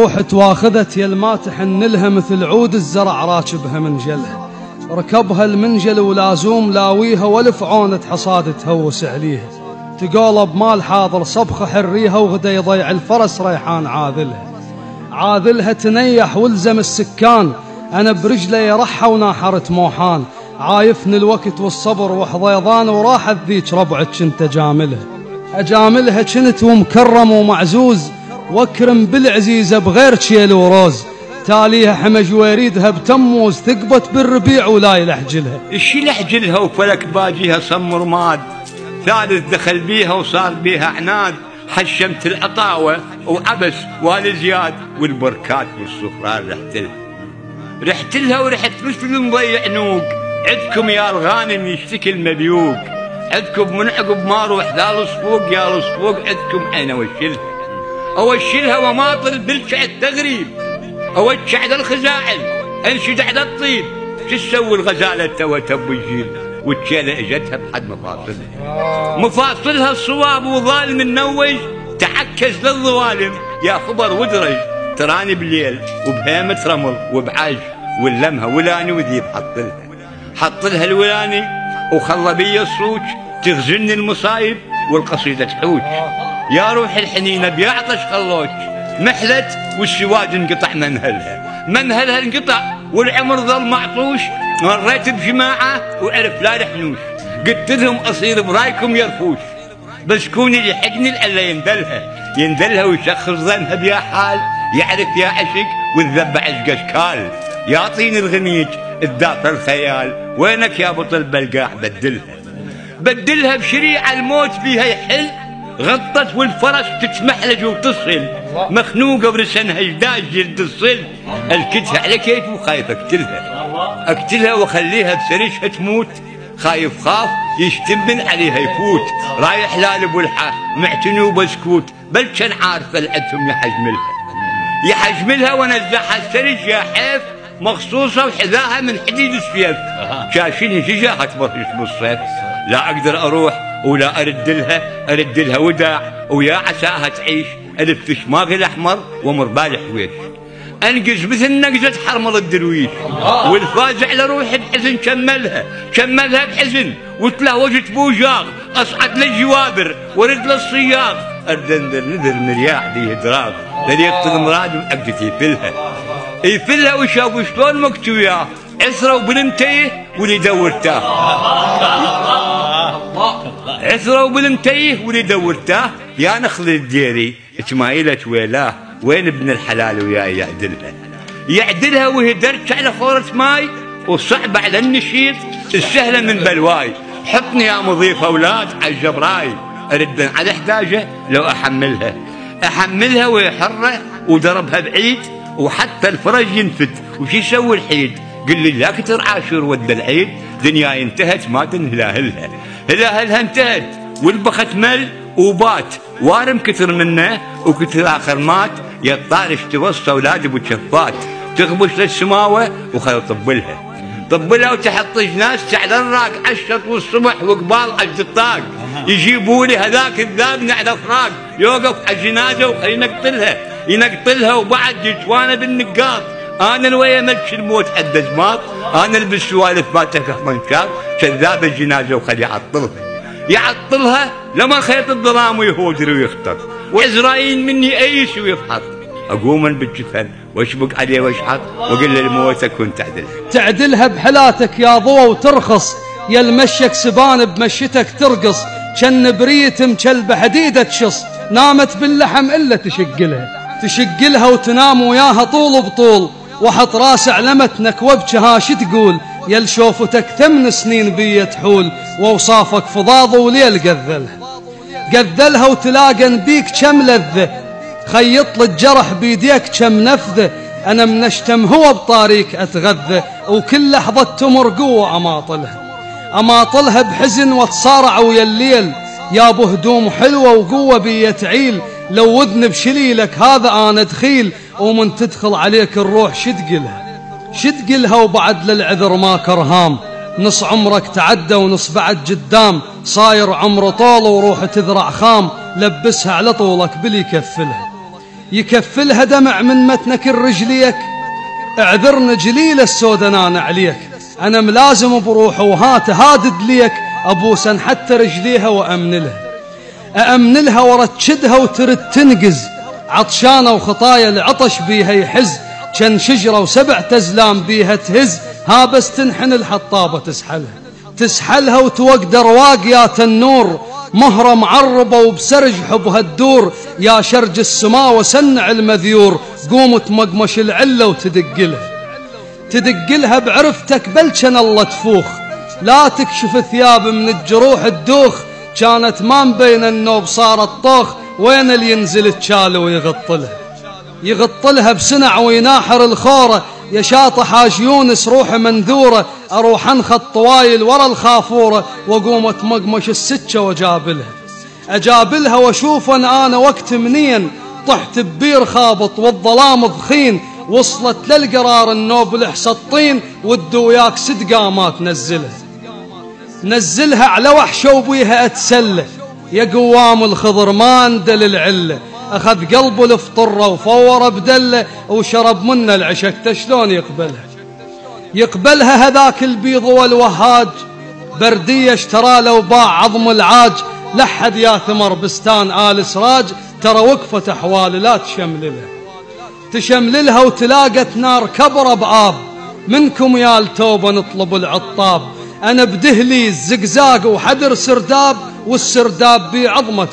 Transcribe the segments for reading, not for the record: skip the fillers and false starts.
روحت واخذت يا الماتح نلها مثل عود الزرع راكبها منجلها، ركبها المنجل ولازوم لاويها والف عونة حصاد تهوس عليها، تقولب مال حاضر صبخة حريها وغدا يضيع الفرس ريحان عاذلها تنيح والزم السكان، أنا برجلي رحة وناحرت موحان، عايفني الوقت والصبر وحضيضان وراحت ذيك ربعك كنت أجاملها كنت ومكرم ومعزوز، واكرم بالعزيزة بغير شيل وروز، تاليها حمج ويريدها بتموز، ثقبت بالربيع ولا يلحجلها. الشي لحجلها وفلك باجيها صم رماد، ثالث دخل بيها وصار بيها عناد، حشمت العطاوة وعبس والزياد والبركات والصفران رحتلها ورحت مثل مضيع نوق، عدكم يا الغانم يشتكي المبيوق، عدكم من عقب ما روح ذا الصفوق يا الصفوق، عدكم انا اوشلها وماطل بالشع التغريب، اوشع على الخزاعل انشد على الطيب، تسوي الغزاله تو تب الجيل والتشيله اجتها بحد مفاصلها الصواب وظالم النوج، تعكز للظوالم يا خبر ودرج، تراني بالليل وبهيمه رمل وبعاج ولمها ولاني وذيب حط لها الولاني وخلى بي الصوج، تغزلني المصايب والقصيده تحوج، يا روح الحنينه بيعطش خلوج، محلت والسواد انقطع منهلها انقطع والعمر ظل معطوش، مريت بجماعه وعرف لا رحنوش، قلت لهم اصير برايكم يرفوش، بس كوني يحقني الا يندلها ويشخص ظنها بيا حال، يعرف يا عشق والذب عشق اشكال، يعطيني الغميج الدافع الخيال، وينك يا بطل بلقاح بدلها بشريعه الموت فيها يحل، غطت والفرس تتمحلج وتصل، مخنوقه ورسنها جداج جلد الصل، الكتها على كيف وخايف اقتلها واخليها بسريشها تموت، خاف يشتم من عليها يفوت، رايح لالب والحا معتني وبسكوت، بل كان عارفه العدهم يحجملها ونزعها السرج يا حيف، مخصوصه وحذاها من حديد السيف، شاشيني شجاعه تبرش بالصيف، لا اقدر اروح ولا ارد لها وداع، ويا عساها تعيش الف شماغ الاحمر ومربال حويش، انقز مثل نقزه حرمل الدرويش، والفاز على روحي بحزن كملها بحزن، وتلهوجت بوجاغ اصعد للجوابر ورد للصياغ، اردندر نذر مرياح ذي دراغ، لليقتل مراد وعقدتي يفلها وشافوا شلون مكتوياه، عثروا بالمتيه واللي دورتاه، عثروا بالمتيه واللي دورتاه، يا نخل الديري تمايلة ويلاه، وين ابن الحلال وياي يعدلها وهي درج على خورة ماي، وصعبة على النشيط السهلة من بلواي، حطني يا مضيف اولاد على الجبراي، ارد على احتاجه لو احملها وهي حرة ودربها بعيد، وحتى الفرج ينفد وش يسوي الحيد، قل لي لا كتر عاشور ود العيد، دنياي انتهت ما تنهلاهلها، هلاهلها انتهت والبخت مل وبات، وارم كثر منه وكثر اخر مات، يا الطارش توصى اولاد بوشفات، تغبش للسماوه وخل طبلها وتحط جناس على الراق عشت والصبح وقبال عجد الطاق، يجيبوا لي هذاك الذابن على فراق، يوقف على الجنازه وخلي ينقطلها وبعد جوانه بالنقاط، انا الويا ملك الموت حد زماط، انا البس سوالف ما تفهم منشار، كذاب الجنازه وخلي يعطلها لما خيط الظلام ويهودر ويخطر، وعزرايل مني ايش ويفحط، اقوم من بالجفن واشبك عليه واشحط، واقول للموت كنت تعدلها بحلاتك يا ضوى وترخص، يا المشيك سبان بمشيتك ترقص، كن بريتم كلب حديده تشص، نامت باللحم الا تشقلها وتنام وياها طول بطول، وحط راس علمتنك وبجها شو تقول، يا لشوفتك 8 سنين بي تحول، واوصافك فضاض وليل قذلها وتلاقن بيك كم لذه، خيط للجرح بيديك كم نفذه، انا منشتم هو بطاريك اتغذى، وكل لحظه تمر قوه اماطلها بحزن وتصارع ويا الليل، يا ابو هدوم حلوه وقوه بي تعيل، لو وذن بشليلك هذا انا دخيل، ومن تدخل عليك الروح شدقلها وبعد للعذر ما كرهام، نص عمرك تعدى ونص بعد قدام، صاير عمر طول وروح تذرع خام، لبسها على طولك بلي يكفلها، يكفلها دمع من متنك الرجليك. اعذرن جليل السودنان عليك، أنا ملازم بروحه وهات هادد ليك، أبوسن حتى رجليها أأمن لها ورتشدها وترد تنقز، عطشانة وخطايا العطش بيها يحز، كان شجرة وسبع تزلام بيها تهز، ها بس تنحن الحطابة تسحلها وتوقدر واقيات النور، مهرة معربة وبسرج حبها الدور، يا شرج السماء وسنع المذيور، قوم تمقمش العلة تدقلها بعرفتك بل كان الله تفوخ، لا تكشف ثياب من الجروح الدوخ، كانت ما بين النوب صارت طوخ، وين اللي ينزل تشال ويغطلها بسنع ويناحر الخورة، يا شاطح حاج يونس روح منذورة، أروح أنخى الطوايل ورا الخافورة، وقوم مقمش السكة أجابلها واشوف أنا وقت منين، طحت ببير خابط والظلام ضخين، وصلت للقرار النوب لحس الطين، ودوياك 6 قامات نزلها على وحشة وبيها أتسلى، يا قوام الخضر ما اندل العلة، أخذ قلبه الفطرة وفور بدله، وشرب منه العشق شلون يقبلها هذاك البيض والوهاج، بردية اشترى له وباع عظم العاج، لحد يا ثمر بستان آل سراج، ترى وقفة أحوال لا تشمللها وتلاقت نار كبرة بآب، منكم يا التوبة نطلب العطاب، أنا بدهلي الزقزاق وحدر سرداب، والسرداب بي عظمة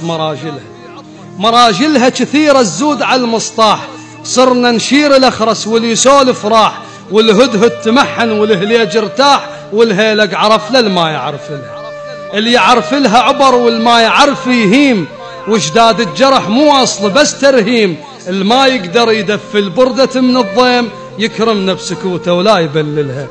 مراجلها كثيرة الزود على المسطاح، صرنا نشير الأخرس واللي يسولف راح، والهدهد تمحن والهليج ارتاح، والهيلق عرف للما يعرف لها، اللي يعرف لها عبر والما يعرف يهيم، وجداد الجرح مو أصل بس ترهيم، الما يقدر يدف البردة من الضيم، يكرمنا بسكوته ولا يبللها.